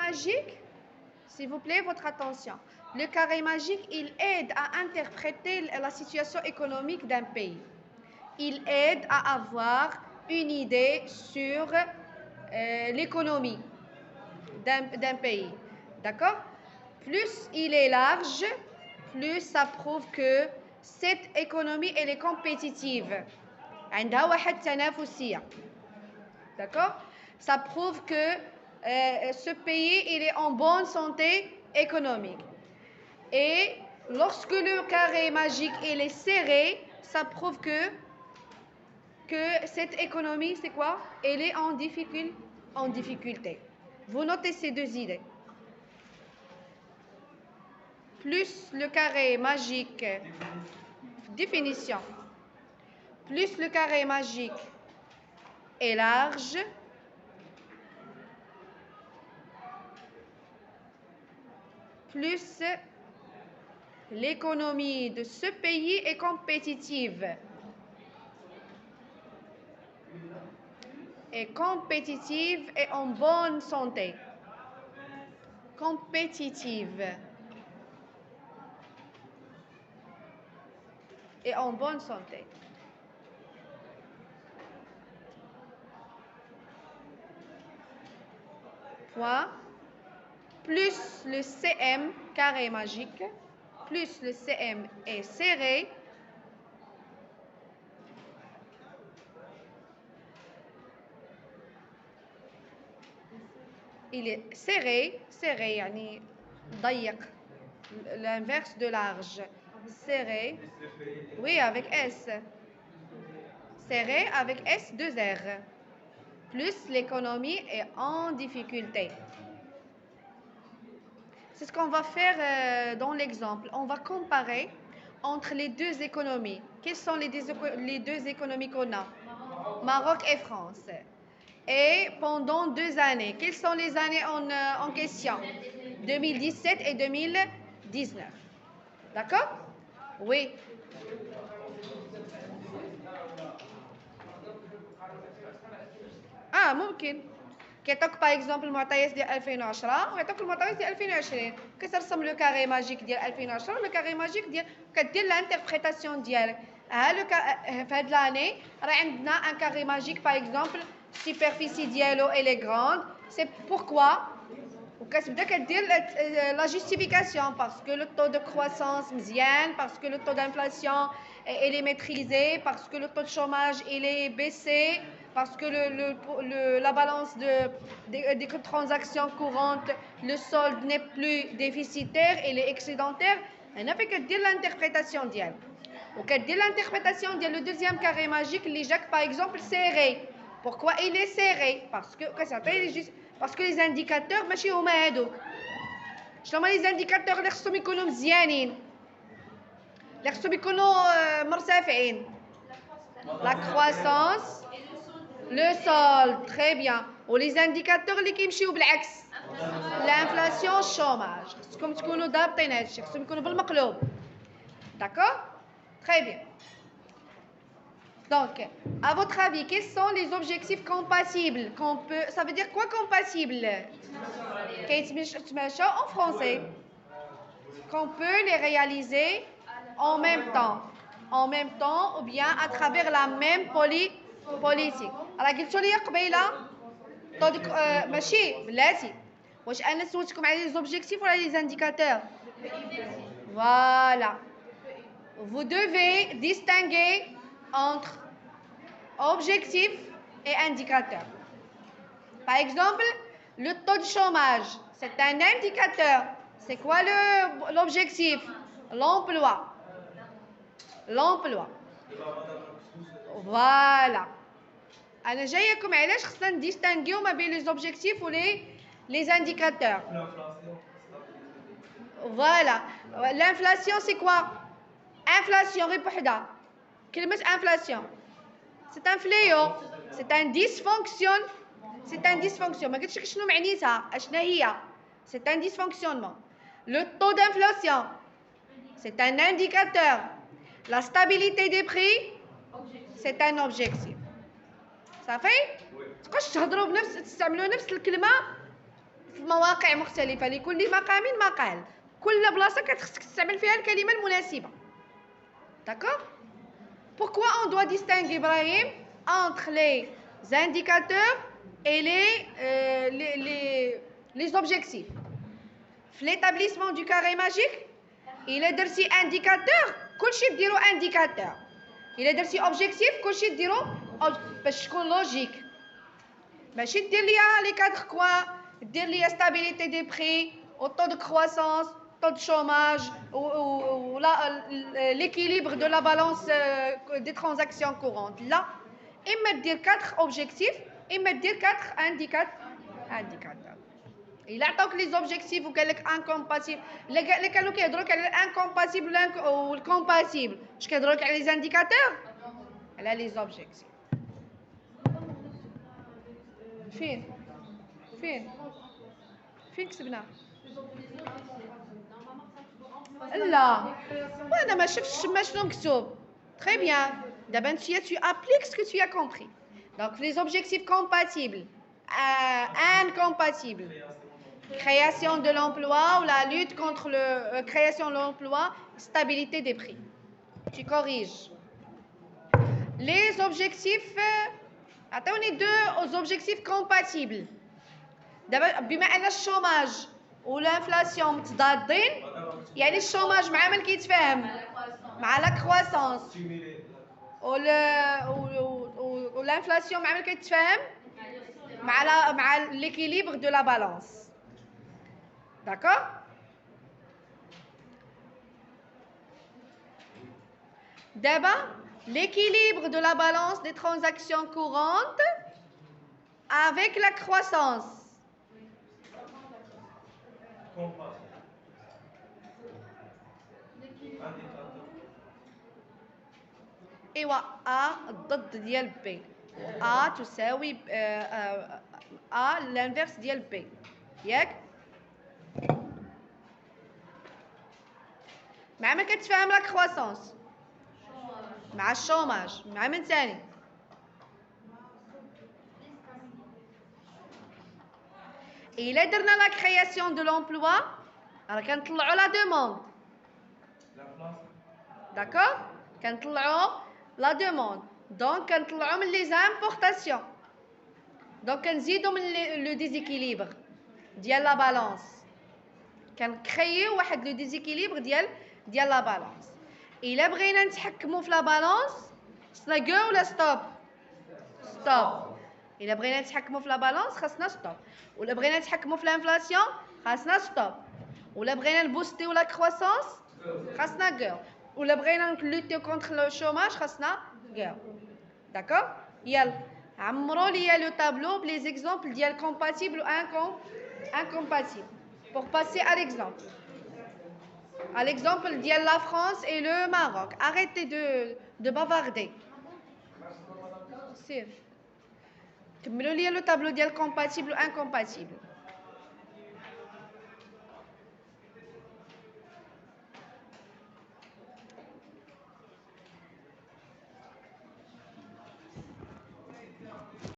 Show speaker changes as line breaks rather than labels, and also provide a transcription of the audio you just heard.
magique, s'il vous plaît, votre attention. Le carré magique, il aide à interpréter la situation économique d'un pays. Il aide à avoir une idée sur l'économie d'un pays. D'accord? Plus il est large, plus ça prouve que cette économie, elle est compétitive. عندها واحد تنافسية. D'accord? Ça prouve que ce pays, il est en bonne santé économique. Et lorsque le carré magique il est serré, ça prouve que cette économie, c'est quoi? Elle est en difficulté. Vous notez ces deux idées. Plus le carré magique, définition, plus le carré magique est large, plus l'économie de ce pays est compétitive. Et compétitive et en bonne santé. Compétitive et en bonne santé. Point. Plus le CM carré magique, plus le CM est serré, il est serré, يعني ضيق, l'inverse de large, serré, oui, avec S, serré avec S, 2 R, plus l'économie est en difficulté. C'est ce qu'on va faire dans l'exemple. On va comparer entre les deux économies. Quelles sont les deux économies qu'on a? Maroc et France. Et pendant 2 années. Quelles sont les années en question? 2017 et 2019. D'accord? Oui. ممكن. كيعطوك باغ اكزومبل المعطيات ديال 2010 ويعطوك المعطيات ديال 2020 كترسم لو كاري ماجيك ديال 2010 لو كاري ماجيك ديال كدير لانتربريتاسيون ديالك في هاد لاني راه عندنا ان كاري ماجيك باغ اكزومبل السوبرفيسي ديالو الي غراند سي بوركوا وكتبدا كدير لا جوستيفيكاسيون باسكو لو طو دو كرواسونس مزيان باسكو لو طو دانفلاسيون الي ميتريزي باسكو لو طو دو شوماج الي بيسي parce que la balance des transactions courantes, le solde n'est plus déficitaire, il est excédentaire. On a fait que dire l'interprétation d'elle. Ou que dire l'interprétation de le deuxième carré magique, les Jacques par exemple serré. Pourquoi il est serré? Parce que les indicateurs, ماشي هما هادوك. شنو هما les indicateurs اللي خصهم يكونوا مزيانين؟ اللي خصهم يكونوا مرتفعين. La croissance. Le solde, très bien. Ou les indicateurs اللي كيمشيو بالعكس. L'inflation, chômage. خصكم تكونوا ضابطين هادشي، خصهم يكونوا بالمقلوب. D'accord? Très bien. Donc, à votre avis, quels sont les objectifs compatibles qu'on peut... Ça veut dire quoi compatible? En français. Qu'on peut les réaliser en même temps. En même temps ou bien à travers la même politique. راه قلتوا لي قبيله ماشي بلاتي واش انا سولتكم على لي زوبجيكتيف ولا لي زانديكاتور voilà vous devez distinguer entre objectif et indicateur. Par exemple, le taux de chômage, c'est un indicateur. C'est quoi l'objectif? L'emploi. Voilà. أنا جايكم علاش خصنا نديستانغيو ما بين les objectifs ou les indicateurs. Voilà. L'inflation c'est quoi? Inflation غير بوحدها. كلمة inflation. C'est un fléau. C'est un dysfonction. C'est un dysfonction. ما قلتش لك شنو معنيتها؟ اشنا هي؟ C'est un dysfonctionnement. Le taux d'inflation. C'est un indicateur. La stabilité des prix. C'est un objectif. صافي؟ تبقاوش تهضروا تستعملوا نفس الكلمة في مواقع مختلفة، لكل مقام مقال، كل بلاصة خصك تستعمل فيها الكلمة المناسبة. D'accord? Pourquoi on doit distinguer, Ibrahim, entre les indicateurs et les objectifs? L'établissement du carré magique, il est درتي indicateur, كلشي ديرو indicateur. Il est درتي objectif, كلشي ديرو باش تكون لوجيك. ماشي دير ليا لي 4 كوان، دير ليا stabilité des prix, au taux de croissance, taux de chômage, ou l'équilibre de la balance des transactions courantes. Là, إما دير 4 objectifs, إما دير 4 indicateurs. Il عطاوك لي زوبجيكتيف وقال لك انكومباتيبل. اللي كانوا كيهضروا لك على الانكومباتيبل والكومباتيبل، واش كيهضروا لك على لي زانديكاتور؟ على لي زوبجيكتيف. فين كتبنا؟ لا وانا ما شفتش تما شنو مكتوب. Très bien. D'abord tu appliques ce que tu as compris. Donc les objectifs compatibles, incompatibles. Création de l'emploi ou la lutte contre la création de l'emploi, stabilité des prix. Tu corriges. Les objectifs, attendez, deux aux objectifs compatibles. D'abord, بما أن الشوماج والانفلاسيون متضادين، يعني الشوماج مع من كيتفاهم؟ مع لا كرواسونس. والانفلاسيون مع من كيتفاهم؟ مع l'équilibre de la balance. D'accord? D'abord, l'équilibre de la balance des transactions courantes avec la croissance. ايوا A ضد ديال B. A تساوي A l'inverse ديال B. ياك؟ مع من كتفاهم لا كرواسونس؟ مع الشوماج. مع من ثاني؟ إلا درنا لا كرياسيون دو لومبلوا راه كنطلعوا لا دوموند. داكور؟ كنطلعوا لا دوموند، دونك كنطلعوا من لي زامبورطاسيون، دونك كنزيدوا من لو ديزيكيليبر ديال لا بالانس، كنكرييو واحد لو ديزيكيليبر ديال لا بالانس. إلا بغينا نتحكموا في لا بالانس خصنا جو ولا ستوب؟ ستوب. إلا بغينا نتحكموا في لا بالانس خصنا ستوب. ولا بغينا نتحكموا في الانفلاسيون خصنا ستوب. ولا بغينا نبوستيو لا كرواسونس خصنا جو. ولا بغينا نلوتيو كونتر لو شوماج خصنا جو. داكور؟ يلا عمروا ليا لو طابلو بلي زيكزامبل ديال كومباتيبل و incompatible. Pour passer à l'exemple. À l'exemple de la France et le Maroc. Arrêtez de bavarder. كملوا لي le tableau ديال compatible ou incompatible.